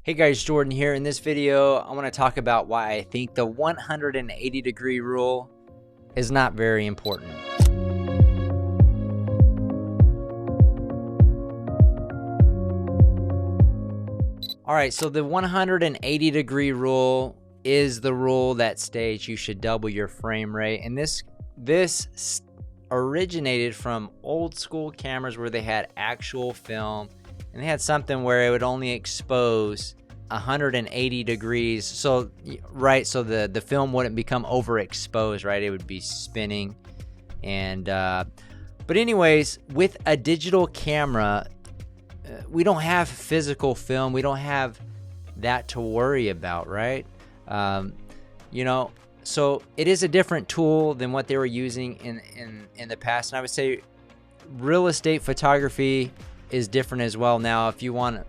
Hey guys, Jordan here. In this video, I want to talk about why I think the 180 degree rule is not very important. All right, so the 180 degree rule is the rule that states you should double your frame rate. And this originated from old school cameras where they had actual film and they had something where it would only expose 180 degrees. So the film wouldn't become overexposed, right? It would be spinning. And but anyways, with a digital camera, we don't have physical film. We don't have that to worry about, right? So it is a different tool than what they were using in the past. And I would say real estate photography is different as well. Now, if you want,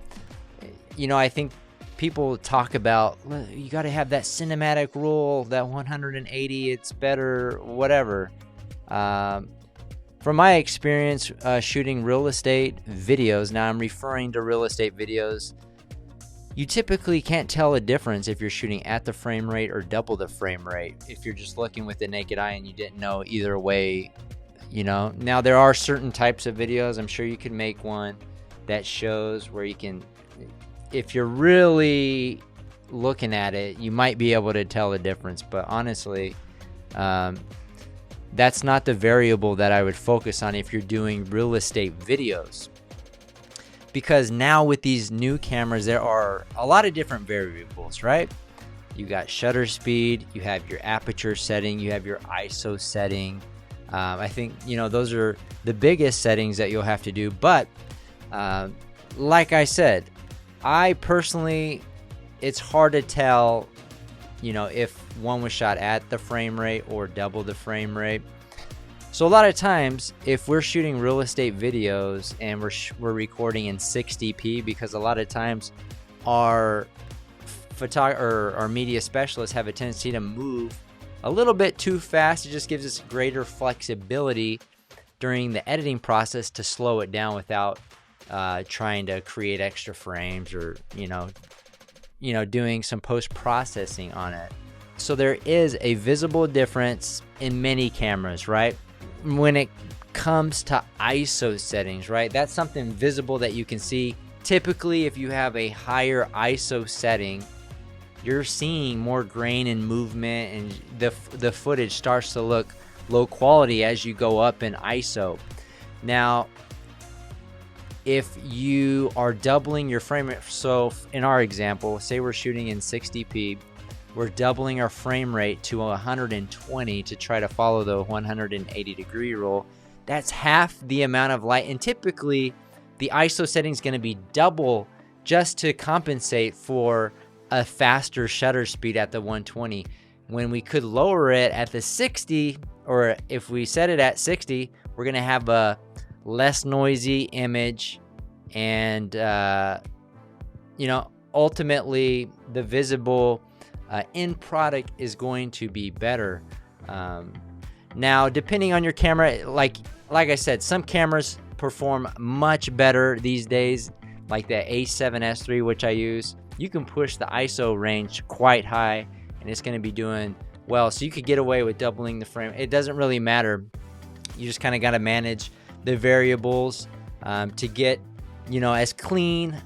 I think people talk about, you got to have that cinematic rule, that 180, it's better, whatever. From my experience shooting real estate videos, now I'm referring to real estate videos, you typically can't tell a difference if you're shooting at the frame rate or double the frame rate if you're just looking with the naked eye and you didn't know either way. Now there are certain types of videos, I'm sure you could make one that shows where you can, if you're really looking at it, you might be able to tell the difference. But honestly, that's not the variable that I would focus on if you're doing real estate videos. Because now with these new cameras, there are a lot of different variables, right? You got shutter speed, you have your aperture setting, you have your ISO setting. I think, those are the biggest settings that you'll have to do. But like I said, I personally, it's hard to tell, if one was shot at the frame rate or double the frame rate. So a lot of times, if we're shooting real estate videos and we're recording in 60p, because a lot of times our media specialists have a tendency to move a little bit too fast. It just gives us greater flexibility during the editing process to slow it down without trying to create extra frames or doing some post-processing on it. So there is a visible difference in many cameras, right? When it comes to ISO settings, right? That's something visible that you can see. Typically, if you have a higher ISO setting, you're seeing more grain and movement, and the footage starts to look low quality as you go up in ISO. Now, if you are doubling your frame rate, so in our example, say we're shooting in 60p, we're doubling our frame rate to 120 to try to follow the 180 degree rule. That's half the amount of light, and typically the ISO setting is going to be double just to compensate for a faster shutter speed at the 120, when we could lower it at the 60, or if we set it at 60, we're going to have a less noisy image, and ultimately the visible end product is going to be better. Now, depending on your camera, like I said, some cameras perform much better these days, like the A7S III, which I use. You can push the ISO range quite high and it's going to be doing well, so you could get away with doubling the frame. It doesn't really matter. You just kind of got to manage the variables to get as clean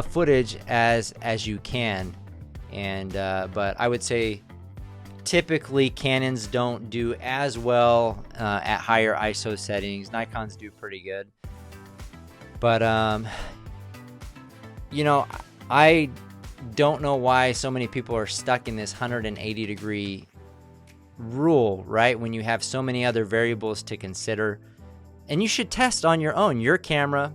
footage as you can. And but I would say typically Canons don't do as well at higher ISO settings. Nikons do pretty good, but I don't know why so many people are stuck in this 180 degree rule, right? When you have so many other variables to consider. And you should test on your own. Your camera,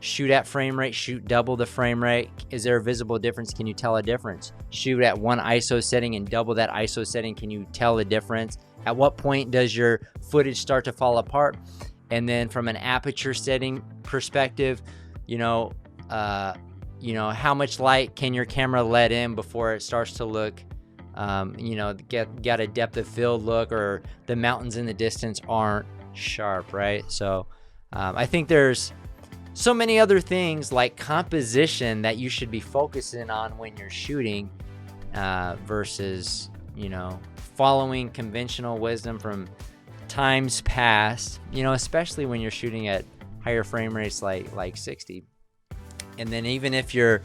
shoot at frame rate, shoot double the frame rate. Is there a visible difference? Can you tell a difference? Shoot at one ISO setting and double that ISO setting. Can you tell the difference? At what point does your footage start to fall apart? And then from an aperture setting perspective, how much light can your camera let in before it starts to look, got a depth of field look, or the mountains in the distance aren't sharp, right? So I think there's so many other things like composition that you should be focusing on when you're shooting, versus, you know, following conventional wisdom from times past, you know, especially when you're shooting at higher frame rates like 60. And then even if your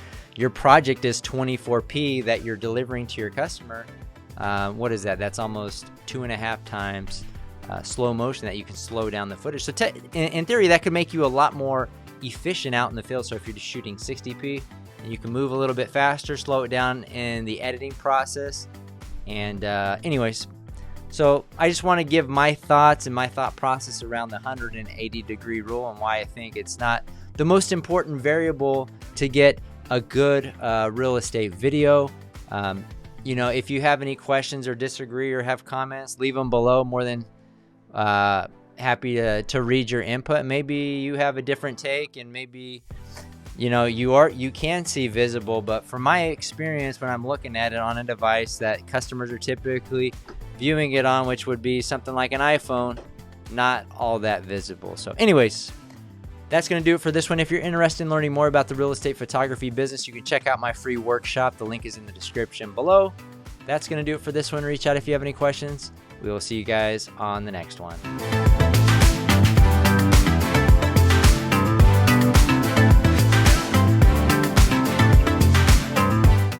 project is 24p that you're delivering to your customer, what is that? That's almost 2.5 times slow motion that you can slow down the footage. So in theory, that could make you a lot more efficient out in the field. So if you're just shooting 60p, and you can move a little bit faster, slow it down in the editing process. And anyways, so I just want to give my thoughts and my thought process around the 180-degree rule and why I think it's not the most important variable to get a good real estate video. You know, if you have any questions or disagree or have comments, leave them below. More than happy to read your input. Maybe you have a different take, and maybe, you know, you can see visible, but from my experience, when I'm looking at it on a device that customers are typically viewing it on, which would be something like an iPhone, not all that visible. So anyways, that's going to do it for this one. If you're interested in learning more about the real estate photography business, you can check out my free workshop. The link is in the description below. That's going to do it for this one. Reach out if you have any questions. We will see you guys on the next one.